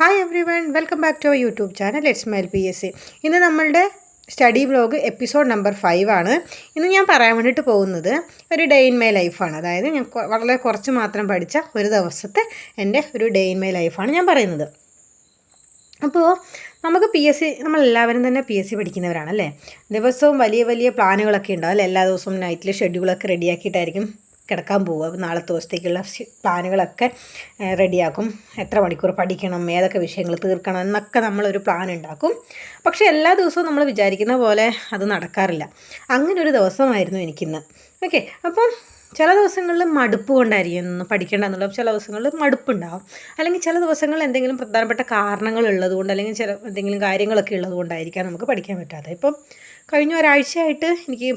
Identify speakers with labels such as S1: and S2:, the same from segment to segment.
S1: Hi everyone, welcome back to our YouTube channel let's smile PSC. ഇന്ന് നമ്മളുടെ study vlog episode number 5 ആണ്. ഇന്ന് ഞാൻ പറയാൻ വേണ്ടിയിട്ട് പോകുന്നത് ഒരു ഡേ ഇൻ മൈ ലൈഫാണ്. അതായത് ഞാൻ വളരെ കുറച്ച് മാത്രം പഠിച്ച ഒരു ദിവസത്തെ എൻ്റെ ഒരു ഡേ ഇൻ മൈ ലൈഫാണ് ഞാൻ പറയുന്നത്. അപ്പോൾ നമുക്ക് PSC നമ്മളെല്ലാവരും തന്നെ PSC പഠിക്കുന്നവരാണല്ലേ. ദിവസവും വലിയ വലിയ പ്ലാനുകളൊക്കെ ഉണ്ടാവും അല്ലേ. എല്ലാ ദിവസവും നൈറ്റിൽ ഷെഡ്യൂളൊക്കെ റെഡിയാക്കിയിട്ടായിരിക്കും കിടക്കാൻ പോവുക. അപ്പോൾ നാളത്തെ ദിവസത്തേക്കുള്ള പ്ലാനുകളൊക്കെ റെഡിയാക്കും. എത്ര മണിക്കൂർ പഠിക്കണം, ഏതൊക്കെ വിഷയങ്ങൾ തീർക്കണം എന്നൊക്കെ നമ്മളൊരു പ്ലാൻ ഉണ്ടാക്കും. പക്ഷേ എല്ലാ ദിവസവും നമ്മൾ വിചാരിക്കുന്ന പോലെ അത് നടക്കാറില്ല. അങ്ങനെ ഒരു ദിവസമായിരുന്നു എനിക്കിന്ന്. ഓക്കെ, അപ്പം ചില ദിവസങ്ങളിൽ മടുപ്പ് കൊണ്ടായിരിക്കും പഠിക്കേണ്ട എന്നുള്ളത്. ചില ദിവസങ്ങളിൽ മടുപ്പുണ്ടാവും. അല്ലെങ്കിൽ ചില ദിവസങ്ങളിൽ എന്തെങ്കിലും പ്രധാനപ്പെട്ട കാരണങ്ങൾ ഉള്ളതുകൊണ്ട്, അല്ലെങ്കിൽ ചില എന്തെങ്കിലും കാര്യങ്ങളൊക്കെ ഉള്ളത് കൊണ്ടായിരിക്കാം നമുക്ക് പഠിക്കാൻ പറ്റാതെ. ഇപ്പം കഴിഞ്ഞ ഒരാഴ്ചയായിട്ട് എനിക്ക്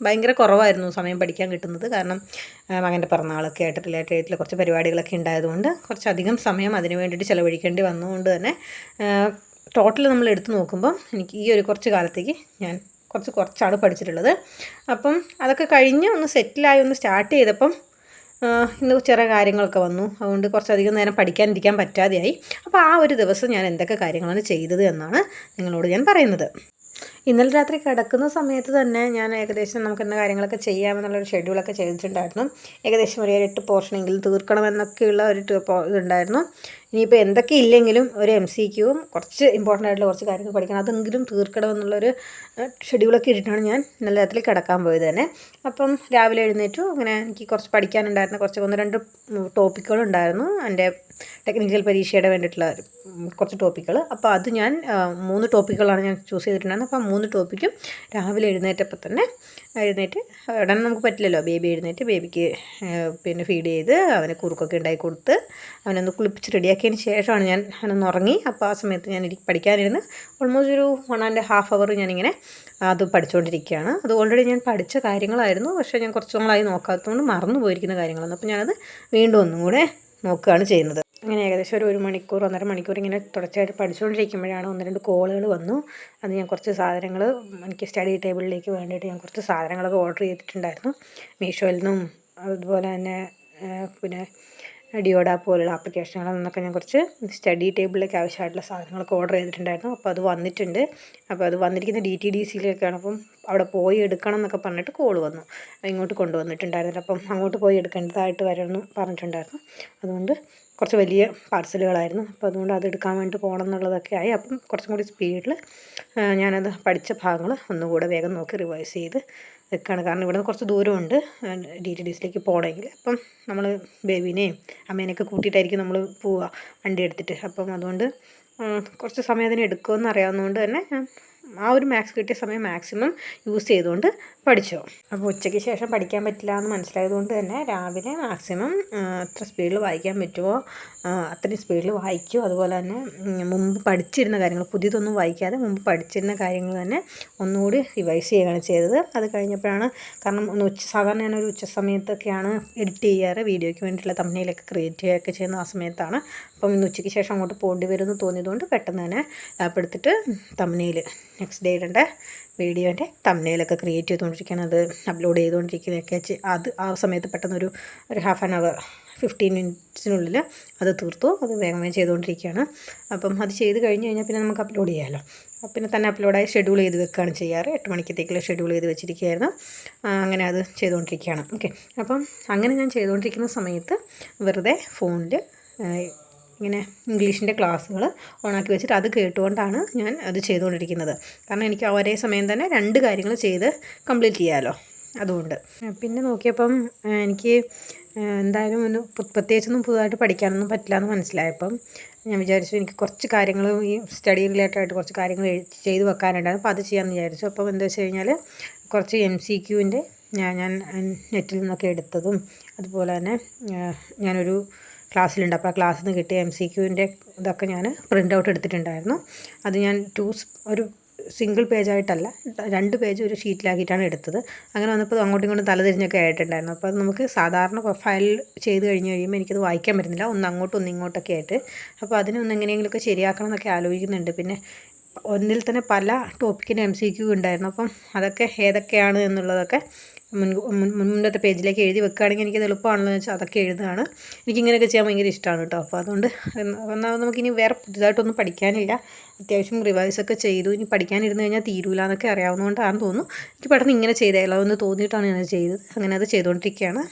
S1: ഭയങ്കര കുറവായിരുന്നു സമയം പഠിക്കാൻ കിട്ടുന്നത്. കാരണം മകൻ്റെ പിറന്നാളൊക്കെ ആയിട്ട് റിലേറ്റഡ് ആയിട്ടുള്ള കുറച്ച് പരിപാടികളൊക്കെ ഉണ്ടായതുകൊണ്ട് കുറച്ചധികം സമയം അതിന് വേണ്ടിയിട്ട് ചിലവഴിക്കേണ്ടി വന്നതുകൊണ്ട് തന്നെ ടോട്ടൽ നമ്മൾ എടുത്തു നോക്കുമ്പം എനിക്ക് ഈ ഒരു കുറച്ച് കാലത്തേക്ക് ഞാൻ കുറച്ചാണ് പഠിച്ചിട്ടുള്ളത്. അപ്പം അതൊക്കെ കഴിഞ്ഞ് ഒന്ന് സെറ്റിലായി ഒന്ന് സ്റ്റാർട്ട് ചെയ്തപ്പം ഇന്ന് ചെറിയ കാര്യങ്ങളൊക്കെ വന്നു. അതുകൊണ്ട് കുറച്ചധികം നേരം പഠിക്കാനിരിക്കാൻ പറ്റാതെയായി. അപ്പോൾ ആ ഒരു ദിവസം ഞാൻ എന്തൊക്കെ കാര്യങ്ങളാണ് ചെയ്തത് എന്നാണ് നിങ്ങളോട് ഞാൻ പറയുന്നത്. ഇന്നലെ രാത്രി കിടക്കുന്ന സമയത്ത് തന്നെ ഞാൻ ഏകദേശം നമുക്ക് എന്ന കാര്യങ്ങളൊക്കെ ചെയ്യാമെന്നുള്ളൊരു ഷെഡ്യൂളൊക്കെ ചെയ്തിട്ടുണ്ടായിരുന്നു. ഏകദേശം ഒരു 8 പോർഷനെങ്കിലും തീർക്കണമെന്നൊക്കെയുള്ള ഒരു ഇതുണ്ടായിരുന്നു. ഇനിയിപ്പോൾ എന്തൊക്കെ ഇല്ലെങ്കിലും ഒരു MCQവും കുറച്ച് ഇമ്പോർട്ടൻ്റ് ആയിട്ടുള്ള കുറച്ച് കാര്യങ്ങൾ പഠിക്കണം, അതെങ്കിലും തീർക്കണമെന്നുള്ളൊരു ഷെഡ്യൂളൊക്കെ ഇട്ടിട്ടാണ് ഞാൻ ഇന്നലെ രാത്രി കിടക്കാൻ പോയത് തന്നെ. അപ്പം രാവിലെ എഴുന്നേറ്റു. അങ്ങനെ എനിക്ക് കുറച്ച് പഠിക്കാനുണ്ടായിരുന്ന കുറച്ച് 1-2 ടോപ്പിക്കുകളുണ്ടായിരുന്നു. എൻ്റെ ടെക്നിക്കൽ പരീക്ഷയുടെ വേണ്ടിയിട്ടുള്ള കുറച്ച് ടോപ്പിക്കുകൾ. അപ്പോൾ അത് ഞാൻ 3 ടോപ്പിക്കുകളാണ് ഞാൻ ചൂസ് ചെയ്തിട്ടുണ്ടായിരുന്നത്. അപ്പോൾ 3 ടോപ്പിക്കും രാവിലെ എഴുന്നേറ്റപ്പോൾ തന്നെ എഴുന്നേറ്റ് ഉടനെ നമുക്ക് പറ്റില്ലല്ലോ. ബേബിക്ക് പിന്നെ ഫീഡ് ചെയ്ത് അവന് കുറുക്കൊക്കെ ഉണ്ടാക്കി കൊടുത്ത് അവനൊന്ന് കുളിപ്പിച്ച് റെഡിയാക്കിയതിന് ശേഷമാണ് ഞാൻ അവനൊന്ന് ഉറങ്ങി. അപ്പോൾ ആ സമയത്ത് ഞാൻ പഠിക്കാനിരുന്ന് ഓൾമോസ്റ്റ് ഒരു 1.5 hour ഞാനിങ്ങനെ അത് പഠിച്ചുകൊണ്ടിരിക്കുകയാണ്. അത് ഓൾറെഡി ഞാൻ പഠിച്ച കാര്യങ്ങളായിരുന്നു. പക്ഷേ ഞാൻ കുറച്ച് നാളായി നോക്കാത്തതുകൊണ്ട് മറന്നു പോയിരിക്കുന്ന കാര്യങ്ങളാണ്. അപ്പോൾ ഞാനത് വീണ്ടും ഒന്നും കൂടെ നോക്കുകയാണ് ചെയ്യുന്നത്. അങ്ങനെ ഏകദേശം ഒരു 1 മണിക്കൂർ 1.5 മണിക്കൂർ ഇങ്ങനെ തുടർച്ചയായിട്ട് പഠിച്ചുകൊണ്ടിരിക്കുമ്പോഴാണ് 1-2 കോളുകൾ വന്നു. അത് ഞാൻ കുറച്ച് സാധനങ്ങൾ എനിക്ക് സ്റ്റഡി ടേബിളിലേക്ക് വേണ്ടിയിട്ട് ഞാൻ കുറച്ച് സാധനങ്ങളൊക്കെ ഓർഡർ ചെയ്തിട്ടുണ്ടായിരുന്നു. മീഷോയിൽ നിന്നും അതുപോലെ തന്നെ പിന്നെ ഡിയോഡ പോലുള്ള ആപ്ലിക്കേഷനുകളിൽ നിന്നൊക്കെ ഞാൻ കുറച്ച് സ്റ്റഡി ടേബിളിലേക്ക് ആവശ്യമായിട്ടുള്ള സാധനങ്ങളൊക്കെ ഓർഡർ ചെയ്തിട്ടുണ്ടായിരുന്നു. അപ്പോൾ അത് വന്നിട്ടുണ്ട്. അപ്പോൾ അത് വന്നിരിക്കുന്ന DTDCയിലേക്കാണ്. അപ്പം അവിടെ പോയി എടുക്കണം എന്നൊക്കെ പറഞ്ഞിട്ട് കോൾ വന്നു. ഇങ്ങോട്ട് കൊണ്ടുവന്നിട്ടുണ്ടായിരുന്നു. അപ്പം അങ്ങോട്ട് പോയി എടുക്കേണ്ടതായിട്ട് വരുമെന്ന് പറഞ്ഞിട്ടുണ്ടായിരുന്നു. അതുകൊണ്ട് കുറച്ച് വലിയ പാർസലുകളായിരുന്നു. അപ്പോൾ അതുകൊണ്ട് അത് എടുക്കാൻ വേണ്ടി പോകണം എന്നുള്ളതൊക്കെ ആയി. അപ്പം കുറച്ചും കൂടി സ്പീഡിൽ ഞാനത് പഠിച്ച ഭാഗങ്ങൾ ഒന്നുകൂടെ വേഗം നോക്കി റിവൈസ് ചെയ്ത് വെക്കുകയാണ്. കാരണം ഇവിടെ നിന്ന് കുറച്ച് ദൂരമുണ്ട് DTDCയിലേക്ക് പോകണമെങ്കിൽ. അപ്പം നമ്മൾ ബേബീനെയും അമ്മേനെയൊക്കെ കൂട്ടിയിട്ടായിരിക്കും നമ്മൾ പോവുക വണ്ടി എടുത്തിട്ട്. അപ്പം അതുകൊണ്ട് കുറച്ച് സമയം അതിന് എടുക്കുമെന്ന് അറിയാവുന്നതുകൊണ്ട് തന്നെ ഞാൻ ആ ഒരു കിട്ടിയ സമയം മാക്സിമം യൂസ് ചെയ്തുകൊണ്ട് പഠിച്ചു. അപ്പോൾ ഉച്ചയ്ക്ക് ശേഷം പഠിക്കാൻ പറ്റില്ല എന്ന് മനസ്സിലായതുകൊണ്ട് തന്നെ രാവിലെ മാക്സിമം എത്ര സ്പീഡിൽ വായിക്കാൻ പറ്റുമോ അത്രയും സ്പീഡിൽ വായിക്കും. അതുപോലെ തന്നെ മുമ്പ് പഠിച്ചിരുന്ന കാര്യങ്ങൾ പുതിയതൊന്നും വായിക്കാതെ മുമ്പ് പഠിച്ചിരുന്ന കാര്യങ്ങൾ തന്നെ ഒന്നുകൂടി റിവൈസ് ചെയ്യുകയാണ് ചെയ്തത്. അത് കഴിഞ്ഞപ്പോഴാണ്, കാരണം സാധാരണ ഞാനൊരു ഉച്ച സമയത്തൊക്കെയാണ് എഡിറ്റ് ചെയ്യാറ്, വീഡിയോയ്ക്ക് വേണ്ടിയിട്ടുള്ള തംബ്നെയിലൊക്കെ ക്രിയേറ്റ് ചെയ്യുകയൊക്കെ ചെയ്യുന്ന ആ സമയത്താണ്. അപ്പം ഇന്ന് ഉച്ചയ്ക്ക് ശേഷം അങ്ങോട്ട് പോകേണ്ടി വരുമെന്ന് തോന്നിയതുകൊണ്ട് പെട്ടെന്ന് തന്നെ ലാപ്പ് എടുത്തിട്ട് തംബ്നെയിൽ നെക്സ്റ്റ് ഡേ ഇടേണ്ട വീഡിയോൻ്റെ തംബ്നെയിലൊക്കെ ക്രിയേറ്റ് ചെയ്തുകൊണ്ടിരിക്കുകയാണ്. അത് അപ്ലോഡ് ചെയ്തുകൊണ്ടിരിക്കുന്നതൊക്കെ അത് ആ സമയത്ത് പെട്ടെന്നൊരു 1/2 hour 15 minutes അത് തീർത്തു. അത് വേഗം ചെയ്തുകൊണ്ടിരിക്കുകയാണ്. അപ്പം അത് ചെയ്ത് കഴിഞ്ഞാൽ പിന്നെ നമുക്ക് അപ്ലോഡ് ചെയ്യാമല്ലോ. പിന്നെ തന്നെ അപ്ലോഡായി ഷെഡ്യൂൾ ചെയ്ത് വെക്കുകയാണ് ചെയ്യാറ്. 8 മണിക്കത്തേക്കുള്ള ഷെഡ്യൂൾ ചെയ്ത് വെച്ചിരിക്കുകയായിരുന്നു. അങ്ങനെ അത് ചെയ്തുകൊണ്ടിരിക്കുകയാണ്. ഓക്കെ, അപ്പം അങ്ങനെ ഞാൻ ചെയ്തുകൊണ്ടിരിക്കുന്ന സമയത്ത് വെറുതെ ഫോണിൽ ഇങ്ങനെ ഇംഗ്ലീഷിൻ്റെ ക്ലാസ്സുകൾ ഓണാക്കി വെച്ചിട്ട് അത് കേട്ടുകൊണ്ടാണ് ഞാൻ അത് ചെയ്തുകൊണ്ടിരിക്കുന്നത്. കാരണം എനിക്ക് ഒരേ സമയം തന്നെ 2 കാര്യങ്ങൾ ചെയ്ത് കംപ്ലീറ്റ് ചെയ്യാമല്ലോ. അതുകൊണ്ട് പിന്നെ നോക്കിയപ്പം എനിക്ക് എന്തായാലും പ്രത്യേകിച്ചൊന്നും പുതുതായിട്ട് പഠിക്കാനൊന്നും പറ്റില്ല എന്ന് മനസ്സിലായപ്പം ഞാൻ വിചാരിച്ചു എനിക്ക് കുറച്ച് കാര്യങ്ങൾ ഈ സ്റ്റഡി റിലേറ്റഡ് ആയിട്ട് കുറച്ച് കാര്യങ്ങൾ ചെയ്ത് വെക്കാനുണ്ടായിരുന്നു. അപ്പോൾ അത് ചെയ്യാമെന്ന് വിചാരിച്ചു. അപ്പം എന്താ വെച്ച് കഴിഞ്ഞാൽ കുറച്ച് MCQൻ്റെ ഞാൻ നെറ്റിൽ നിന്നൊക്കെ എടുത്തതും അതുപോലെ തന്നെ ഞാനൊരു ക്ലാസ്സിലുണ്ട്. അപ്പോൾ ആ ക്ലാസ്സിൽ നിന്ന് കിട്ടിയ MCQൻ്റെ ഇതൊക്കെ ഞാൻ പ്രിൻ്റ് ഔട്ട് എടുത്തിട്ടുണ്ടായിരുന്നു. അത് ഞാൻ ഒരു സിംഗിൾ പേജായിട്ടല്ല 2 പേജ് ഒരു ഷീറ്റിലാക്കിയിട്ടാണ് എടുത്തത്. അങ്ങനെ വന്നപ്പോൾ അങ്ങോട്ടും ഇങ്ങോട്ടും തലതിരിഞ്ഞൊക്കെ ആയിട്ടുണ്ടായിരുന്നു. അപ്പോൾ അത് നമുക്ക് സാധാരണ ഫയൽ ചെയ്ത് കഴിയുമ്പോൾ എനിക്കത് വായിക്കാൻ പറ്റുന്നില്ല, ഒന്ന് അങ്ങോട്ടും ഒന്ന് ഇങ്ങോട്ടൊക്കെ ആയിട്ട്. അപ്പോൾ അതിനൊന്ന് എങ്ങനെയെങ്കിലുമൊക്കെ ശരിയാക്കണം എന്നൊക്കെ ആലോചിക്കുന്നുണ്ട്. പിന്നെ ഒന്നിൽ തന്നെ പല ടോപ്പിക്കിന് MCQ ഉണ്ടായിരുന്നു. അപ്പം അതൊക്കെ ഏതൊക്കെയാണ് എന്നുള്ളതൊക്കെ മുന്നത്തെ പേജിലേക്ക് എഴുതി വെക്കുകയാണെങ്കിൽ എനിക്കത് എളുപ്പമാണെന്ന് വെച്ചാൽ അതൊക്കെ എഴുതുകയാണ്. എനിക്കിങ്ങനെയൊക്കെ ചെയ്യാൻ ഭയങ്കര ഇഷ്ടമാണ് കേട്ടോ. അപ്പോൾ അതുകൊണ്ട് ഒന്നാമത് നമുക്കിനി വേറെ പുതുതായിട്ടൊന്നും പഠിക്കാനില്ല. അത്യാവശ്യം റിവൈസൊക്കെ ചെയ്തു. ഇനി പഠിക്കാനിരുന്ന് കഴിഞ്ഞാൽ തീരൂല എന്നൊക്കെ അറിയാവുന്നതുകൊണ്ടാണെന്ന് തോന്നുന്നു എനിക്ക് പെട്ടെന്ന് ഇങ്ങനെ ചെയ്തേലോ എന്ന് തോന്നിയിട്ടാണ് ഞാൻ ചെയ്തത്. അങ്ങനെ അത് ചെയ്തുകൊണ്ടിരിക്കുകയാണ്.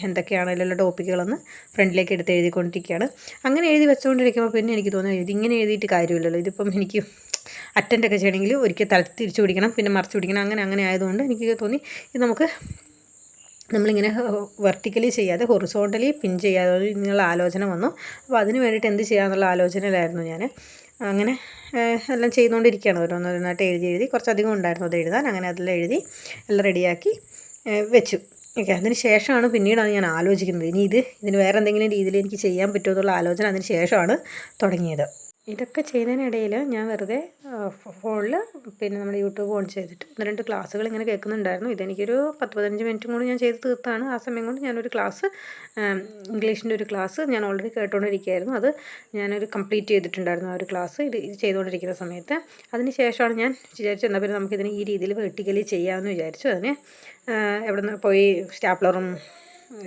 S1: എന്തൊക്കെയാണെങ്കിലും ടോപ്പിക്കുകളൊന്ന് ഫ്രണ്ടിലേക്ക് എടുത്ത് എഴുതിക്കൊണ്ടിരിക്കുകയാണ്. അങ്ങനെ എഴുതി വെച്ചുകൊണ്ടിരിക്കുമ്പോൾ പിന്നെ എനിക്ക് തോന്നുന്നു ഇതിങ്ങനെ എഴുതിയിട്ട് കാര്യമില്ലല്ലോ. ഇതിപ്പം എനിക്ക് അറ്റൻഡൊക്കെ ചെയ്യണമെങ്കിൽ ഒരിക്കൽ തിരിച്ചു പിടിക്കണം, പിന്നെ മറിച്ച് പിടിക്കണം, അങ്ങനെ ആയതുകൊണ്ട് എനിക്ക് തോന്നി ഇത് നമുക്ക് നമ്മളിങ്ങനെ വെർട്ടിക്കലി ചെയ്യാതെ ഹൊറിസോണ്ടലി പിൻ ചെയ്യാതെ എന്നുള്ള ആലോചന വന്നു. അപ്പോൾ അതിന് വേണ്ടിയിട്ട് എന്ത് ചെയ്യാമെന്നുള്ള ആലോചനയിലായിരുന്നു ഞാൻ. അങ്ങനെ എല്ലാം ചെയ്തുകൊണ്ടിരിക്കുകയാണ്. ഓരോന്നോരോന്നായിട്ട് എഴുതി കുറച്ചധികം ഉണ്ടായിരുന്നു അത് എഴുതാൻ. അങ്ങനെ അതെല്ലാം എഴുതി എല്ലാം റെഡിയാക്കി വെച്ചു. ഓക്കെ, അതിന് ശേഷമാണ് പിന്നീടാണ് ഞാൻ ആലോചിക്കുന്നത് ഇനി ഇതിന് വേറെ എന്തെങ്കിലും രീതിയിൽ എനിക്ക് ചെയ്യാൻ പറ്റുമോ എന്നുള്ള ആലോചന അതിന് ശേഷമാണ് തുടങ്ങിയത്. ഇതൊക്കെ ചെയ്യുന്നതിനിടയിൽ ഞാൻ വെറുതെ ഫോണിൽ പിന്നെ നമ്മുടെ യൂട്യൂബ് ഓൺ ചെയ്തിട്ട് 1-2 ക്ലാസ്സുകൾ ഇങ്ങനെ കേൾക്കുന്നുണ്ടായിരുന്നു. ഇതെനിക്കൊരു 10-15 മിനിറ്റും കൂടി ഞാൻ ചെയ്ത് തീർത്താണ്. ആ സമയം കൊണ്ട് ഞാനൊരു ക്ലാസ്, ഇംഗ്ലീഷിൻ്റെ ഒരു ക്ലാസ് ഞാൻ ഓൾറെഡി കേട്ടുകൊണ്ടിരിക്കുകയായിരുന്നു. അത് ഞാനൊരു കംപ്ലീറ്റ് ചെയ്തിട്ടുണ്ടായിരുന്നു ആ ഒരു ക്ലാസ് ഇത് ചെയ്തുകൊണ്ടിരിക്കുന്ന സമയത്ത്. അതിന് ശേഷമാണ് ഞാൻ വിചാരിച്ചു എന്നാൽ പിന്നെ നമുക്കിതിന് ഈ രീതിയിൽ വെർട്ടിക്കലി ചെയ്യാമെന്ന് വിചാരിച്ചു. അതിന് എവിടെ നിന്ന് പോയി സ്റ്റാപ്ലറും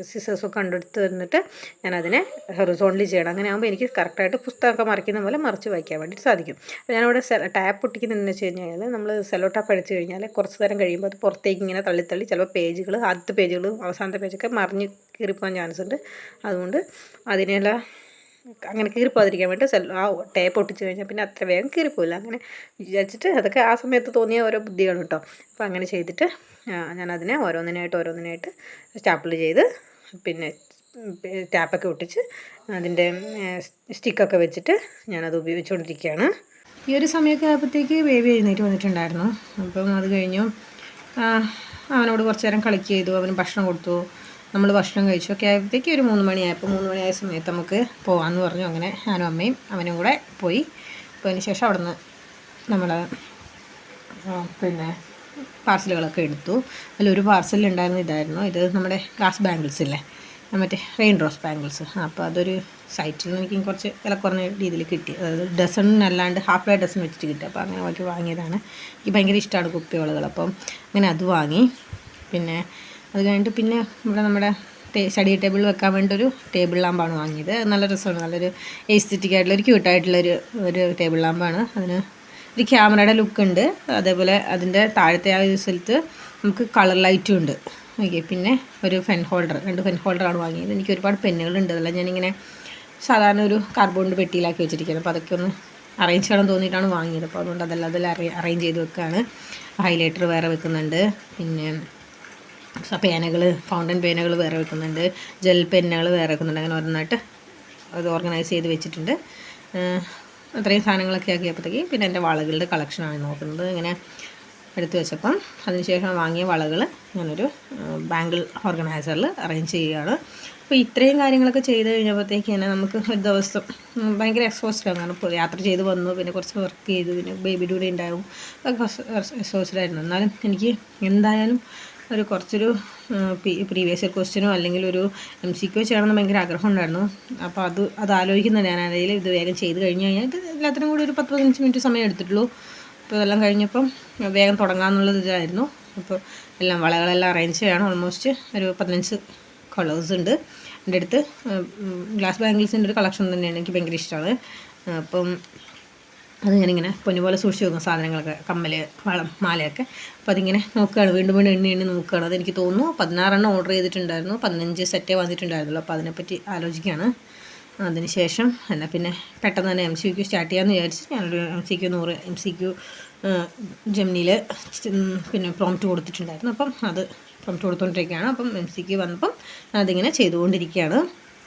S1: സിസേഴ്സൊക്കെ കണ്ടെടുത്ത് തന്നിട്ട് ഞാനതിനെ ഹൊറിസോണ്ടലി ചെയ്യണം. അങ്ങനെ ആകുമ്പോൾ എനിക്ക് കറക്റ്റായിട്ട് പുസ്തകമൊക്കെ മറിക്കുന്ന പോലെ മറിച്ച് വായിക്കാൻ വേണ്ടിയിട്ട് സാധിക്കും. അപ്പോൾ ഞാനിവിടെ ടാപ്പ് ഒട്ടിക്കുന്നതെന്ന് വെച്ച് കഴിഞ്ഞാൽ നമ്മൾ സെല്ലോ ടാപ്പ് അടിച്ച് കഴിഞ്ഞാൽ കുറച്ച് നേരം കഴിയുമ്പോൾ അത് പുറത്തേക്ക് ഇങ്ങനെ തള്ളി ചിലപ്പോൾ പേജുകൾ, ആദ്യത്തെ പേജുകളും അവസാനത്തെ പേജൊക്കെ മറിഞ്ഞ് കീറിപ്പോകാൻ ചാൻസ് ഉണ്ട്. അതുകൊണ്ട് അതിനെല്ലാം അങ്ങനെ കീറിപ്പോകാതിരിക്കാൻ വേണ്ടി ആ ടേപ്പ് ഒട്ടിച്ച് കഴിഞ്ഞാൽ പിന്നെ അത്ര വേഗം കീറിപ്പോയില്ല. അങ്ങനെ വിചാരിച്ചിട്ട് അതൊക്കെ ആ സമയത്ത് തോന്നിയ ഓരോ ബുദ്ധിയാണ് കേട്ടോ. അപ്പോൾ അങ്ങനെ ചെയ്തിട്ട് ഞാനതിനെ ഓരോന്നിനായിട്ട് സ്റ്റാപ്പിൾ ചെയ്ത് പിന്നെ ടാപ്പൊക്കെ ഒട്ടിച്ച് അതിൻ്റെ സ്റ്റിക്കൊക്കെ വെച്ചിട്ട് ഞാനത് ഉപയോഗിച്ചുകൊണ്ടിരിക്കുകയാണ്. ഈ ഒരു സമയമൊക്കെ ആയപ്പോഴത്തേക്ക് ബേബി എഴുന്നേറ്റ് വന്നിട്ടുണ്ടായിരുന്നു. അപ്പം അത് കഴിഞ്ഞു അവനോട് കുറച്ച് നേരം കളിക്കുക ചെയ്തു. അവന് ഭക്ഷണം കൊടുത്തു, നമ്മൾ ഭക്ഷണം കഴിച്ചു. ഒക്കെ ആയപ്പോഴത്തേക്ക് ഒരു 3 മണിയായപ്പോൾ 3 മണിയായ സമയത്ത് നമുക്ക് പോകാമെന്ന് പറഞ്ഞു. അങ്ങനെ ഞാനും അമ്മയും അവനും കൂടെ പോയി. അപ്പോൾ അതിന് ശേഷം അവിടെ നിന്ന് നമ്മൾ പിന്നെ പാർസലുകളൊക്കെ എടുത്തു. അതിലൊരു പാർസലുണ്ടായിരുന്നു ഇതായിരുന്നു. ഇത് നമ്മുടെ ഗ്ലാസ് ബാംഗിൾസ് ഇല്ലേ, മറ്റേ റെയിൻ റോസ് ബാംഗിൾസ്. അപ്പോൾ അതൊരു സൈറ്റിൽ നിന്ന് എനിക്ക് കുറച്ച് വില കുറഞ്ഞ രീതിയിൽ കിട്ടി. അതായത് ഡസണിനല്ലാണ്ട് ഹാഫ് ഡസൺ വെച്ചിട്ട് കിട്ടി. അപ്പോൾ അങ്ങനെ നോക്കി വാങ്ങിയതാണ്. എനിക്ക് ഭയങ്കര ഇഷ്ടമാണ് കുപ്പിവളകൾ. അപ്പം അങ്ങനെ അത് വാങ്ങി. പിന്നെ അത് കഴിഞ്ഞിട്ട് പിന്നെ ഇവിടെ നമ്മുടെ സ്റ്റഡി ടേബിളിൽ വെക്കാൻ വേണ്ടി ഒരു ടേബിൾ ലാമ്പാണ് വാങ്ങിയത്. നല്ല രസമാണ്, നല്ലൊരു എസ്തെറ്റിക് ആയിട്ടുള്ള ഒരു ക്യൂട്ടായിട്ടുള്ളൊരു ടേബിൾ ലാമ്പാണ്. അതിന് ഒരു ക്യാമറയുടെ ലുക്ക് ഉണ്ട്. അതേപോലെ അതിൻ്റെ താഴത്തെ ആ ഒരു സ്ഥലത്ത് നമുക്ക് കളർ ലൈറ്റും ഉണ്ട്. ഓക്കെ, പിന്നെ ഒരു പെൻ ഹോൾഡർ, 2 പെൻ ഹോൾഡറാണ് വാങ്ങിയത്. എനിക്ക് ഒരുപാട് പെന്നുകളുണ്ട്. അതെല്ലാം ഞാനിങ്ങനെ സാധാരണ ഒരു കാർഡ്ബോർഡിൻ്റെ പെട്ടിയിലാക്കി വെച്ചിരിക്കുന്നത്. അപ്പോൾ അതൊക്കെ ഒന്ന് അറേഞ്ച് ചെയ്യണം തോന്നിയിട്ടാണ് വാങ്ങിയത്. അപ്പോൾ അതുകൊണ്ട് അതെല്ലാം അറേഞ്ച് ചെയ്ത് വെക്കുകയാണ്. ഹൈലൈറ്റർ വേറെ വെക്കുന്നുണ്ട്, പിന്നെ പേനകൾ, ഫൗണ്ടൻ പേനകൾ വേറെ വെക്കുന്നുണ്ട്, ജെൽ പെന്നുകൾ വേറെ വെക്കുന്നുണ്ട്. അങ്ങനെ ഓരോന്നായിട്ട് അത് ഓർഗനൈസ് ചെയ്ത് വെച്ചിട്ടുണ്ട്. അത്രയും സാധനങ്ങളൊക്കെ ആക്കിയപ്പോഴത്തേക്ക് പിന്നെ എൻ്റെ വളകളുടെ കളക്ഷനാണ് നോക്കുന്നത്. ഇങ്ങനെ എടുത്തു വെച്ചപ്പം അതിനുശേഷം വാങ്ങിയ വളകൾ ഞാനൊരു ബാങ്കിൾ ഓർഗനൈസറിൽ അറേഞ്ച് ചെയ്യുകയാണ്. അപ്പോൾ ഇത്രയും കാര്യങ്ങളൊക്കെ ചെയ്ത് കഴിഞ്ഞപ്പോഴത്തേക്ക് തന്നെ നമുക്ക് ഒരു ദിവസം ഭയങ്കര എക്സോസ്റ്റഡാണ്. കാരണം യാത്ര ചെയ്ത് വന്നു, പിന്നെ കുറച്ച് വർക്ക് ചെയ്തു, പിന്നെ ബേബിയുടെ കൂടെ ഉണ്ടാവും, എക്സോസ്റ്റഡായിരുന്നു. എന്നാലും എനിക്ക് എന്തായാലും കുറച്ചൊരു പ്രീവിയസ് ഇയർ ക്വസ്റ്റ്യനോ അല്ലെങ്കിൽ ഒരു MCQ ചെയ്യണമെന്ന് ഭയങ്കര ആഗ്രഹം ഉണ്ടായിരുന്നു. അപ്പോൾ അത് ആലോചിക്കുന്നുണ്ട് ഞാൻ. അതിൽ ഇത് വേഗം ചെയ്ത് കഴിഞ്ഞ് കഴിഞ്ഞാൽ ഇത് എല്ലാത്തിനും കൂടി ഒരു 10-15 മിനിറ്റ് സമയം എടുത്തിട്ടുള്ളൂ. അപ്പോൾ ഇതെല്ലാം കഴിഞ്ഞപ്പം വേഗം തുടങ്ങാമെന്നുള്ളത് ഇതായിരുന്നു. അപ്പോൾ എല്ലാം വളകളെല്ലാം അറേഞ്ച് ചെയ്യണം. ഓൾമോസ്റ്റ് ഒരു 15 കളേഴ്സ് ഉണ്ട് എൻ്റെ അടുത്ത്. ഗ്ലാസ് ബാംഗിൾസിൻ്റെ ഒരു കളക്ഷൻ തന്നെയാണ്, എനിക്ക് ഭയങ്കര ഇഷ്ടമാണ്. അപ്പം അത് ഞാനിങ്ങനെ പൊന്നുപോലെ സൂക്ഷിച്ച് വെക്കും സാധനങ്ങളൊക്കെ, കമ്മൽ, വളം, മാലയൊക്കെ. അപ്പോൾ അതിങ്ങനെ നോക്കുകയാണ്, വീണ്ടും എണ്ണി നോക്കുകയാണ്. അതെനിക്ക് തോന്നുന്നു 16 ഓർഡർ ചെയ്തിട്ടുണ്ടായിരുന്നു, 15 സെറ്റേ വന്നിട്ടുണ്ടായിരുന്നുള്ളൂ. അപ്പോൾ അതിനെപ്പറ്റി ആലോചിക്കുകയാണ്. അതിന് ശേഷം എന്നാൽ പിന്നെ പെട്ടെന്ന് തന്നെ MCQ സ്റ്റാർട്ട് ചെയ്യാമെന്ന് വിചാരിച്ച് ഞാനൊരു MCQ 100 MCQ ജെമിനിയിൽ പിന്നെ പ്രോംപ്റ്റ് കൊടുത്തിട്ടുണ്ടായിരുന്നു. അപ്പം അത് പ്രോംപ്റ്റ് കൊടുത്തുകൊണ്ടിരിക്കുകയാണ്. അപ്പം MCQ വന്നപ്പം അതിങ്ങനെ ചെയ്തുകൊണ്ടിരിക്കുകയാണ്.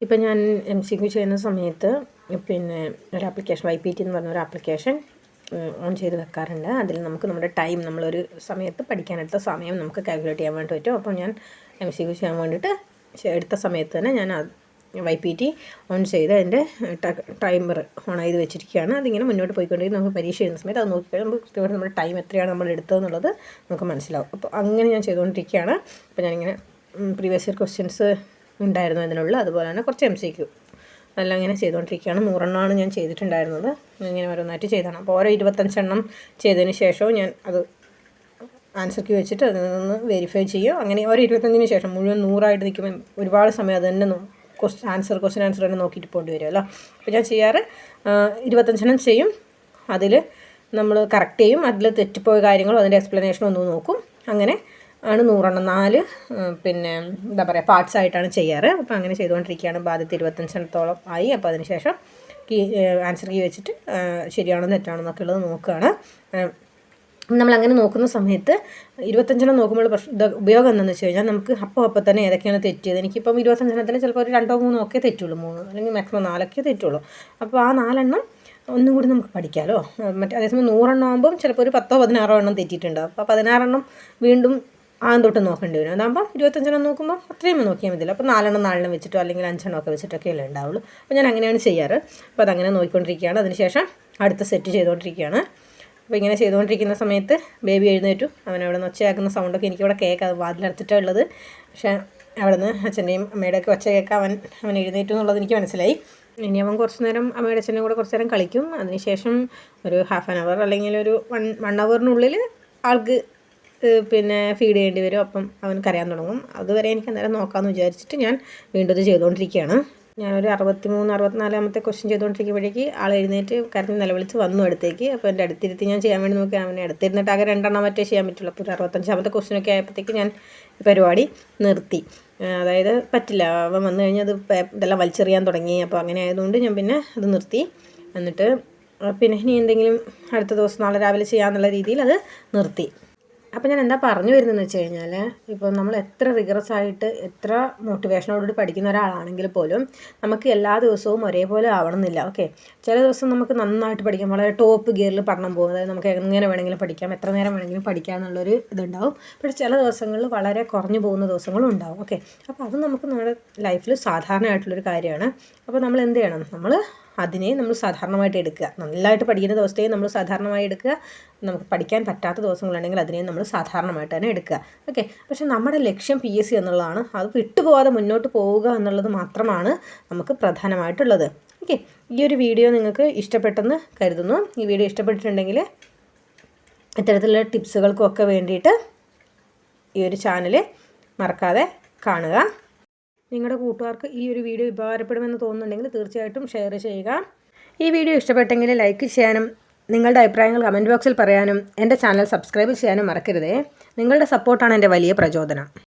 S1: ഇപ്പം ഞാൻ MCQ ചെയ്യുന്ന സമയത്ത് പിന്നെ ഒരു ആപ്ലിക്കേഷൻ YPT എന്ന് പറഞ്ഞൊരു ആപ്ലിക്കേഷൻ ഓൺ ചെയ്ത് വെക്കാറുണ്ട്. അതിൽ നമുക്ക് നമ്മുടെ ടൈം, നമ്മളൊരു സമയത്ത് പഠിക്കാനെടുത്ത സമയം നമുക്ക് കാൽക്കുലേറ്റ് ചെയ്യാൻ വേണ്ടി പറ്റും. അപ്പോൾ ഞാൻ MCQ ചെയ്യാൻ വേണ്ടിയിട്ട് എടുത്ത സമയത്ത് തന്നെ ഞാൻ YPT ഓൺ ചെയ്ത് അതിൻ്റെ ടൈമർ ഓൺ ചെയ്ത് വെച്ചിരിക്കുകയാണ്. അതിങ്ങനെ മുന്നോട്ട് പോയിക്കൊണ്ടിരിക്കും. നമുക്ക് പരീക്ഷ എഴുതുന്ന സമയത്ത് അത് നോക്കിക്കഴിഞ്ഞാൽ നമുക്ക് കൃത്യമായിട്ട് നമ്മുടെ ടൈം എത്രയാണ് നമ്മൾ എടുത്തതെന്നുള്ളത് നമുക്ക് മനസ്സിലാവും. അപ്പോൾ അങ്ങനെ ഞാൻ ചെയ്തുകൊണ്ടിരിക്കുകയാണ്. അപ്പോൾ ഞാനിങ്ങനെ പ്രീവിയസ് ഇയർ ക്വസ്റ്റ്യൻസ് ഉണ്ടായിരുന്നു അതിനുള്ള, അതുപോലെ തന്നെ കുറച്ച് MCQ അതെല്ലാം ഇങ്ങനെ ചെയ്തുകൊണ്ടിരിക്കുകയാണ്. 100 എണ്ണമാണ് ഞാൻ ചെയ്തിട്ടുണ്ടായിരുന്നത്. ഇങ്ങനെ ഓരോന്നായിട്ട് ചെയ്താണ്. അപ്പോൾ ഓരോ 25 എണ്ണം ചെയ്തതിന് ശേഷവും ഞാൻ അത് ആൻസർ കീ വെച്ചിട്ട് അതിൽ നിന്ന് വെരിഫൈ ചെയ്യും. അങ്ങനെ ഒരു 25 ശേഷം മുഴുവൻ 100 നിൽക്കുമ്പോൾ ഒരുപാട് സമയം അത് തന്നെ ക്വസ്റ്റ്യൻ ആൻസർ തന്നെ നോക്കിയിട്ട് പോകേണ്ടി വരുമല്ലോ. അപ്പോൾ ഞാൻ ചെയ്യാറ് 25 ചെയ്യും. അതിൽ നമ്മൾ കറക്റ്റ് ചെയ്യും. അതിൽ തെറ്റിപ്പോയ കാര്യങ്ങളും അതിൻ്റെ എക്സ്പ്ലനേഷനും ഒന്ന് നോക്കും. അങ്ങനെ ആണ് 100 4 പിന്നെ എന്താ പറയുക പാർട്സ് ആയിട്ടാണ് ചെയ്യാറ്. അപ്പോൾ അങ്ങനെ ചെയ്തുകൊണ്ടിരിക്കുകയാണ്. ആദ്യത്തെ 25 ആയി. അപ്പോൾ അതിന് ശേഷം ആൻസർ കീ വെച്ചിട്ട് ശരിയാണോ തെറ്റാണോ എന്നൊക്കെ ഉള്ളത് നോക്കുകയാണ്. നമ്മളങ്ങനെ നോക്കുന്ന സമയത്ത് 25 നോക്കുമ്പോൾ ഉപയോഗം എന്താണെന്ന് വെച്ച് കഴിഞ്ഞാൽ നമുക്ക് അപ്പോൾ തന്നെ ഏതൊക്കെയാണ് തെറ്റിയത്. എനിക്കിപ്പം 25 ചിലപ്പോൾ ഒരു 2 3 ഒക്കെ തെറ്റുള്ളൂ, 3 അല്ലെങ്കിൽ മാക്സിമം 4 തെറ്റുള്ളൂ. അപ്പോൾ ആ 4 ഒന്നും കൂടി നമുക്ക് പഠിക്കാമല്ലോ. അതേസമയം 100 ആകുമ്പം ചിലപ്പോൾ ഒരു 10 16 തെറ്റിയിട്ടുണ്ടാവും. അപ്പോൾ 16 വീണ്ടും ആദ്യം തൊട്ട് നോക്കേണ്ടി വരും. അതാകുമ്പോൾ 25 നോക്കുമ്പോൾ അത്രയും നോക്കിയാൽ മതിയല്ലോ. അപ്പോൾ 4 വെച്ചിട്ടോ അല്ലെങ്കിൽ 5 ഒക്കെ വെച്ചിട്ടൊക്കെയല്ലേ ഉണ്ടാവുള്ളൂ. അപ്പോൾ ഞാൻ അങ്ങനെയാണ് ചെയ്യാറ്. അപ്പോൾ അതങ്ങനെ നോക്കിക്കൊണ്ടിരിക്കുകയാണ്. അതിനുശേഷം അടുത്ത സെറ്റ് ചെയ്തുകൊണ്ടിരിക്കുകയാണ്. അപ്പോൾ ഇങ്ങനെ ചെയ്തുകൊണ്ടിരിക്കുന്ന സമയത്ത് ബേബി എഴുന്നേറ്റു. അവനവിടെ നിന്ന് ഒച്ചയാക്കുന്ന സൗണ്ടൊക്കെ എനിക്കിവിടെ കേൾക്കാം, വാതിലടുത്തിട്ടാണ് ഉള്ളത്. പക്ഷേ അവിടെ നിന്ന് അച്ഛൻ്റെയും അമ്മയുടെയൊക്കെ ഒച്ച കേൾക്കാൻ അവൻ എഴുന്നേറ്റു എന്നുള്ളത് എനിക്ക് മനസ്സിലായി. ഇനി അവൻ കുറച്ച് നേരം അമ്മയുടെ അച്ഛൻ്റെ കൂടെ കുറച്ച് നേരം കളിക്കും. അതിനുശേഷം ഒരു ½ ആൻ അവർ അല്ലെങ്കിൽ ഒരു 1 അവറിനുള്ളിൽ ആൾക്ക് പിന്നെ ഫീഡ് ചെയ്യേണ്ടി വരും. അപ്പം അവൻ കരയാൻ തുടങ്ങും. അതുവരെ എനിക്ക് അന്നേരം നോക്കാമെന്ന് വിചാരിച്ചിട്ട് ഞാൻ വീണ്ടും ഇത് ചെയ്തുകൊണ്ടിരിക്കുകയാണ്. ഞാനൊരു 63 64 ക്വസ്റ്റ്യൻ ചെയ്തുകൊണ്ടിരിക്കുമ്പോഴേക്ക് ആൾ എഴുന്നേറ്റ് കരഞ്ഞ് നിലവിളിച്ച് വന്നു അടുത്തേക്ക്. അപ്പോൾ എൻ്റെ അടുത്തിരുത്തി ഞാൻ ചെയ്യാൻ വേണ്ടി നോക്കി. അവനെ അടുത്തിരുന്നിട്ട് ആകെ 2 മറ്റേ ചെയ്യാൻ പറ്റുള്ളൂ. അപ്പോൾ ഒരു 65 ക്വസ്റ്റ്യനൊക്കെ ആയപ്പോഴത്തേക്ക് ഞാൻ പരിപാടി നിർത്തി. അതായത് പറ്റില്ല, അവൻ വന്നു കഴിഞ്ഞാൽ ഇതെല്ലാം വലിച്ചെറിയാൻ തുടങ്ങി. അപ്പോൾ അങ്ങനെ ആയതുകൊണ്ട് ഞാൻ പിന്നെ അത് നിർത്തി. എന്നിട്ട് പിന്നെ ഇനി എന്തെങ്കിലും അടുത്ത ദിവസം നാളെ രാവിലെ ചെയ്യാമെന്നുള്ള രീതിയിൽ അത് നിർത്തി. അപ്പോൾ ഞാൻ എന്താ പറഞ്ഞു വരുന്നതെന്ന് വെച്ച് കഴിഞ്ഞാൽ, ഇപ്പോൾ നമ്മൾ എത്ര റിഗറസ് ആയിട്ട് എത്ര മോട്ടിവേഷനോടുകൂടി പഠിക്കുന്ന ഒരാളാണെങ്കിൽ പോലും നമുക്ക് എല്ലാ ദിവസവും ഒരേപോലെ ആവണമെന്നില്ല. ഓക്കെ, ചില ദിവസം നമുക്ക് നന്നായിട്ട് പഠിക്കാം, വളരെ ടോപ്പ് ഗിയറിൽ പഠനം പോകും. അതായത് നമുക്ക് എങ്ങനെ വേണമെങ്കിലും പഠിക്കാം, എത്ര നേരം വേണമെങ്കിലും പഠിക്കാം എന്നുള്ളൊരു ഇതുണ്ടാവും. പക്ഷേ ചില ദിവസങ്ങളിൽ വളരെ കുറഞ്ഞു പോകുന്ന ദിവസങ്ങളും ഉണ്ടാവും. ഓക്കെ, അപ്പോൾ അത് നമുക്ക് നമ്മുടെ ലൈഫിൽ സാധാരണയായിട്ടുള്ളൊരു കാര്യമാണ്. അപ്പോൾ നമ്മൾ എന്ത് ചെയ്യണം? അതിനെ നമ്മൾ സാധാരണമായിട്ട് എടുക്കുക. നല്ലതായിട്ട് പഠിക്കുന്ന ദിവസത്തെയും നമ്മൾ സാധാരണമായി എടുക്കുക. നമുക്ക് പഠിക്കാൻ പറ്റാത്ത ദിവസങ്ങളുണ്ടെങ്കിൽ അതിനെയും നമ്മൾ സാധാരണമായിട്ട് തന്നെ എടുക്കുക. ഓക്കെ, പക്ഷേ നമ്മുടെ ലക്ഷ്യം PSC എന്നുള്ളതാണ്. അത് വിട്ടുപോകാതെ മുന്നോട്ട് പോവുക എന്നുള്ളത് മാത്രമാണ് നമുക്ക് പ്രധാനമായിട്ടുള്ളത്. ഓക്കെ, ഈ ഒരു വീഡിയോ നിങ്ങൾക്ക് ഇഷ്ടപ്പെട്ടെന്ന് കരുതുന്നു. ഈ വീഡിയോ ഇഷ്ടപ്പെട്ടിട്ടുണ്ടെങ്കിൽ ഇത്തരത്തിലുള്ള ടിപ്സുകൾക്കൊക്കെ വേണ്ടിയിട്ട് ഈ ഒരു ചാനൽ മറക്കാതെ കാണുക. നിങ്ങളുടെ കൂട്ടുകാർക്ക് ഈ ഒരു വീഡിയോ ഉപകാരപ്പെടുമെന്ന് തോന്നുന്നുണ്ടെങ്കിൽ തീർച്ചയായിട്ടും ഷെയർ ചെയ്യുക. ഈ വീഡിയോ ഇഷ്ടപ്പെട്ടെങ്കിൽ ലൈക്ക് ചെയ്യാനും നിങ്ങളുടെ അഭിപ്രായങ്ങൾ കമൻറ്റ് ബോക്സിൽ പറയാനും എൻ്റെ ചാനൽ സബ്സ്ക്രൈബ് ചെയ്യാനും മറക്കരുതേ. നിങ്ങളുടെ സപ്പോർട്ടാണ് എൻ്റെ വലിയ പ്രചോദനം.